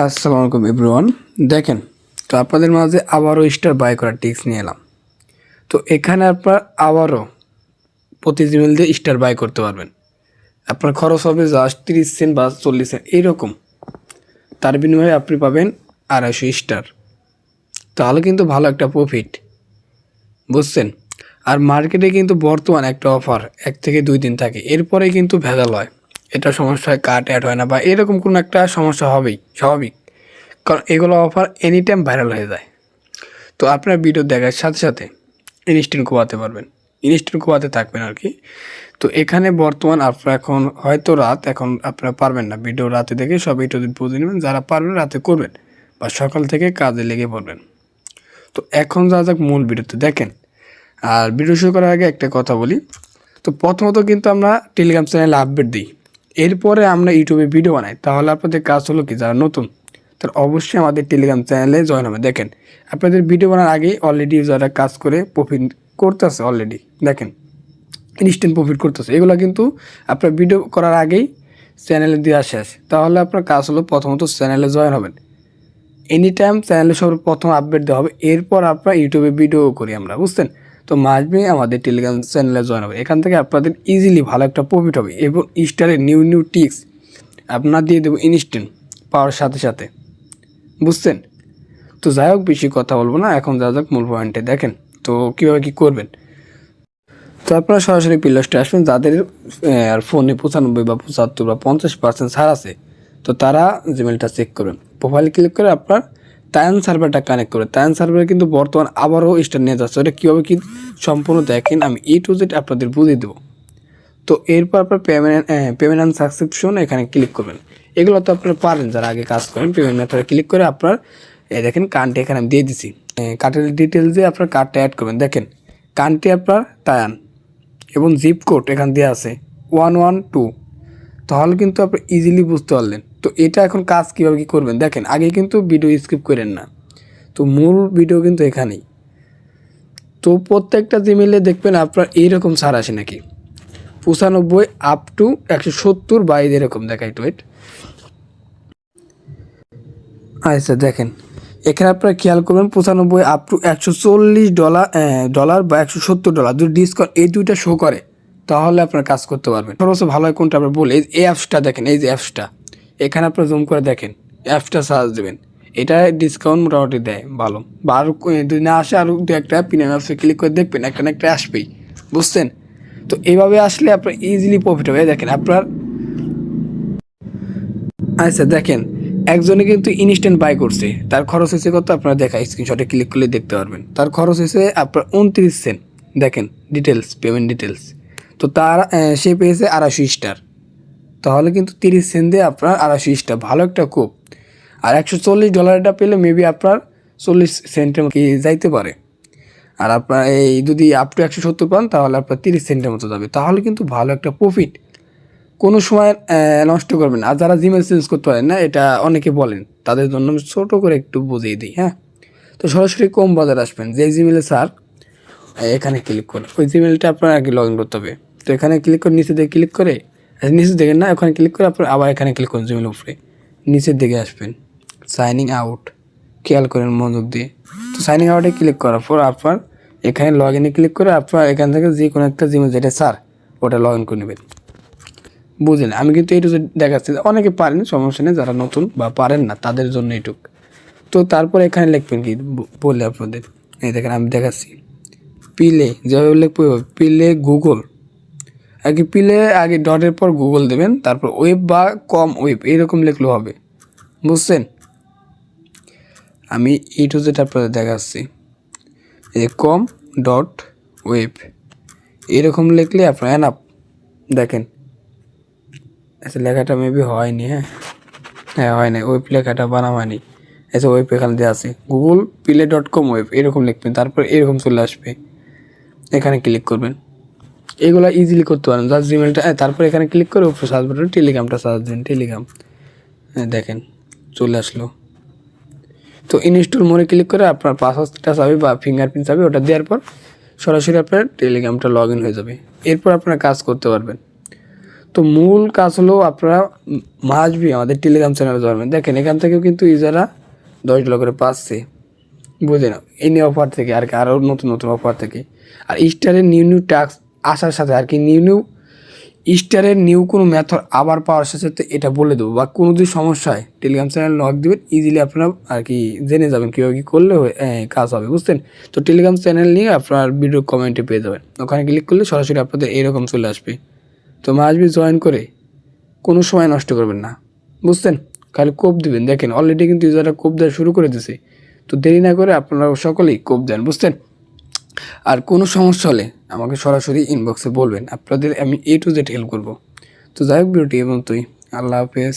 আসসালামু আলাইকুম এভরিওয়ান। দেখেন, তো আপনাদের মাঝে আবারও স্টার বাই করার টিপস নিয়ে এলাম। তো এখানে আপনার আবারও প্রতি জিমেল দিয়ে স্টার বাই করতে পারবেন। আপনার খরচ হবে জাস্ট 30 সেন্ট বা 40 সেন্ট এইরকম। তার বিনিময়ে আপনি পাবেন 250 স্টার। তাহলে কিন্তু ভালো একটা প্রফিট, বুঝছেন। আর মার্কেটে কিন্তু বর্তমান একটা অফার 1 থেকে 2 দিন থাকে, এরপরেই কিন্তু ভেজাল হয়। এটা সমস্যা হয়, কাট অ্যাড হয় না বা এরকম কোনো একটা সমস্যা হবেই, স্বাভাবিক। কারণ এগুলো অফার এনি টাইম ভাইরাল হয়ে যায়। তো আপনার ভিডিও দেখার সাথে সাথে ইনস্ট্যান্ট কোয়াতে পারবেন, ইনস্ট্যান্ট কোয়াতে থাকবেন আর কি। তো এখানে বর্তমান আপনার এখন হয়তো রাত, এখন আপনারা পারবেন না ভিডিও রাতে দেখে সব একটু বুঝে নেবেন। যারা পারবেন রাতে করবেন বা সকাল থেকে কাজে লেগে পড়বেন। তো এখন যা যাক মূল ভিডিওতে দেখেন। আর ভিডিও শুরু করার আগে একটা কথা বলি। তো প্রথমত কিন্তু আমরা টেলিগ্রাম চ্যানেলে আপডেট দিই, এরপরে আমরা ইউটিউবে ভিডিও বানাই। তাহলে আপনাদের কাজ হলো কি, যারা নতুন তার অবশ্যই আমাদের টেলিগ্রাম চ্যানেলে জয়েন হবে। দেখেন, আপনাদের ভিডিও বানার আগেই অলরেডি যারা কাজ করে প্রফিট করতেছে, অলরেডি দেখেন ইনস্ট্যান্ট প্রফিট করতেছে। এগুলো কিন্তু আপনার ভিডিও করার আগেই চ্যানেলে দেওয়া শেষ। তাহলে আপনার কাজ হলো প্রথমত চ্যানেলে জয়েন হবেন। এনি টাইম চ্যানেলে সবার প্রথম আপডেট দেওয়া হবে, এরপর আপনার ইউটিউবে ভিডিও করি আমরা, বুঝছেন। তো মাসবে আমাদের টেলিগ্রাম চ্যানেলে জয়েন হবে। এখান থেকে আপনাদের ইজিলি ভালো একটা প্রফিট হবে এবং স্টারের নিউ নিউ টিপস আপনার দিয়ে দেবো ইনস্ট্যান্ট পাওয়ার সাথে সাথে, বুঝছেন। তো যাই হোক, বেশি কথা বলবো না, এখন যা যাক মূল পয়েন্টে। দেখেন তো কীভাবে কী করবেন। তো আপনারা সরাসরি প্লেলিস্টে আসবেন। যাদের আর ফোনে 95 বা 75 বা 50% ছাড় আছে, তো তারা জিমেলটা চেক করবেন। প্রোফাইলে ক্লিক করে আপনার তায়ান সার্ভারটা কানেক্ট করে, তায়ান সার্ভারে কিন্তু বর্তমান আবারও স্টার নিয়ে যাচ্ছে। ওটা কীভাবে কী সম্পূর্ণ দেখেন, আমি টু জেড আপনাদের বুঝিয়ে দেবো। তো এরপর আপনার পেমেন্ট অ্যান্ড সাবস্ক্রিপশন এখানে ক্লিক করবেন। এগুলো তো আপনারা পারেন যারা আগে কাজ করেন। পেমেন্ট মেথডে ক্লিক করে আপনার দেখেন কার্ডটি এখানে আমি দিয়ে দিছি। কার্ডের ডিটেলস দিয়ে আপনার কার্ডটা অ্যাড করবেন। দেখেন কার্ডটি আপনার তায়ান এবং জিপ কোড এখান দিয়ে আছে 112। তাহলে কিন্তু আপনি ইজিলি বুঝতে পারলেন। তো এটা এখন কাজ কীভাবে কী করবেন দেখেন। আগে কিন্তু ভিডিও স্কিপ করেন না, তো মূল ভিডিও কিন্তু এখানেই। তো প্রত্যেকটা জিমেলে দেখবেন আপনার এইরকম ছাড় আসে নাকি 95 আপ টু 170 বা এরকম দেখাই টু ওয়েট। আচ্ছা দেখেন, এখানে আপনারা খেয়াল করবেন 95 আপ টু $140 বা $170 যদি ডিসকাউন্ট এই দুইটা শো করে, তাহলে আপনার কাজ করতে পারবেন। সর্বোচ্চ ভালো হয় কোনটা আমরা বলি, এই অ্যাপসটা দেখেন, এই যে অ্যাপসটা এখানে আপনারা জুম করে দেখেন, অ্যাপসটা সার্চ দেবেন। এটা ডিসকাউন্ট মোটামুটি দেয় ভালো। বা আরও যদি না আসে আরও দু একটা প্রিমিয়াম অ্যাপসে ক্লিক করে দেখবেন, একটা না একটা আসবেই, বুঝছেন। তো এইভাবে আসলে আপনার ইজিলি প্রফিট হবে। দেখেন আপনার, আচ্ছা দেখেন, একজনে কিন্তু ইনস্ট্যান্ট বাই করছে, তার খরচ হয়েছে কত আপনারা দেখা স্ক্রিনশটে ক্লিক করলে দেখতে পারবেন। তার খরচ হয়েছে আপনার 29 সেন্ট। দেখেন ডিটেলস, পেমেন্ট ডিটেলস। তো তার সে পেয়েছে 250 স্টার। তাহলে কিন্তু 30 সেন্ট দিয়ে আপনার 250 স্টার, ভালো একটা কোপ। আর $140 পেলে মেবি আপনার 40 সেন্টের কি যাইতে পারে। আর আপনার এই যদি আপ টু 170 পান, তাহলে আপনার 30 সেন্টের মতো যাবে। তাহলে কিন্তু ভালো একটা প্রফিট, কোনো সময় নষ্ট করবেন। আর যারা জিমেল চেঞ্জ করতে পারেন না, এটা অনেকে বলেন, তাদের জন্য আমি ছোটো করে একটু বুঝিয়ে দিই। হ্যাঁ, তো সরাসরি কম বাজার আসবেন, যে জিমেলে স্যার এখানে ক্লিক করুন, ওই জিমেলটা আপনার আগে লগ ইন করতে হবে। তো এখানে ক্লিক করে নিচে দিকে ক্লিক করে, নিচে দেখেন না, ওখানে ক্লিক করে আপনার আবার এখানে ক্লিক করুন জিমেল উপরে, নিচের দিকে আসবেন সাইনিং আউট, খেয়াল করেন মনোযোগ দিয়ে। তো সাইনিং আউটে ক্লিক করার পর আপনার এখানে লগ ইনে ক্লিক করে আপনার এখান থেকে যে কোনো একটা জিমেল যেটা স্যার ওটা লগ ইন করে নেবেন। বুঝলেন, আমি কিন্তু এইটুকু দেখাচ্ছি, অনেকে পারেন, সমস্যা নেই। যারা নতুন বা পারেন না তাদের জন্য এইটুক। তো তারপর এখানে লিখবেন কি বললে আপনাদের, এই দেখেন আমি দেখাচ্ছি। পিলে যেভাবে লিখবো, পিলে গুগল, আগে পিলে আগে ডটের পর গুগল দেবেন, তারপর ওয়েব বা কম ওয়েব এরকম লিখলেও হবে, বুঝছেন। আমি এইটু যেটা আপনাদের দেখাচ্ছি, এই কম ডট ওয়েব এরকম লিখলে আপনার এনাফ। দেখেন আচ্ছা, লেখাটা মেবি হয়নি। হ্যাঁ হয় না, ওয়েব লেখাটা বানানো হয়নি। আচ্ছা, ওয়েব এখানে দেওয়া আছে googlepile.com ওয়েব, এরকম লিখবেন, তারপর এরকম চলে আসবে। এখানে ক্লিক করবেন, এগুলো ইজিলি করতে পারেন। যার জিমেলটা, তারপর এখানে ক্লিক করে উপরে সার্চ বাটনে টেলিগ্রামটা সার্চ দিন, টেলিগ্রাম। দেখেন চলে আসলো। তো ইনস্টল মোডে ক্লিক করে আপনার পাসওয়ার্ডটা চাবি বা ফিঙ্গারপ্রিন্ট চাবি ওটা দেওয়ার পর সরাসরি আপনার টেলিগ্রামটা লগ ইন হয়ে যাবে। এরপর আপনারা কাজ করতে পারবেন। তো মূল কাজ হলো আপনারা মাসবি আমাদের টেলিগ্রাম চ্যানেলে জয়েন। দেখেন এখান থেকেও কিন্তু ইউজাররা $10 করে পাচ্ছে, বুঝে না এই নিয়ে অফার থেকে আর কি, আরও নতুন নতুন অফার থেকে। আর স্টারের নিউ নিউ টাস্ক আসার সাথে আর কি, স্টারের নিউ কোনো মেথড আবার পাওয়ার সাথে এটা বলে দেবো, বা কোনো যদি সমস্যা হয় টেলিগ্রাম চ্যানেল লগ দেবেন, ইজিলি আপনারা আর কি জেনে যাবেন কীভাবে কী করলে কাজ হবে, বুঝতেন। তো টেলিগ্রাম চ্যানেল নিয়ে আপনার ভিডিও কমেন্টে পেয়ে যাবেন, ওখানে ক্লিক করলে সরাসরি আপনাদের এরকম চলে আসবে। তো মাসবি জয়েন করে কোনো সময় নষ্ট করবেন না, বুঝছেন। খালি কোপ দিবেন, দেখেন অলরেডি কিন্তু ইউজাররা কোপ দেওয়া শুরু করে দিছে। তো দেরি না করে আপনারা সকলেই কোপ দেন, বুঝছেন। আর কোনো সমস্যা হলে আমাকে সরাসরি ইনবক্সে বলবেন, আপনাদের আমি A to Z হেল্প করবো। তো যাই হোক, ভিডিওটি এবং তুই আল্লাহ হাফেজ।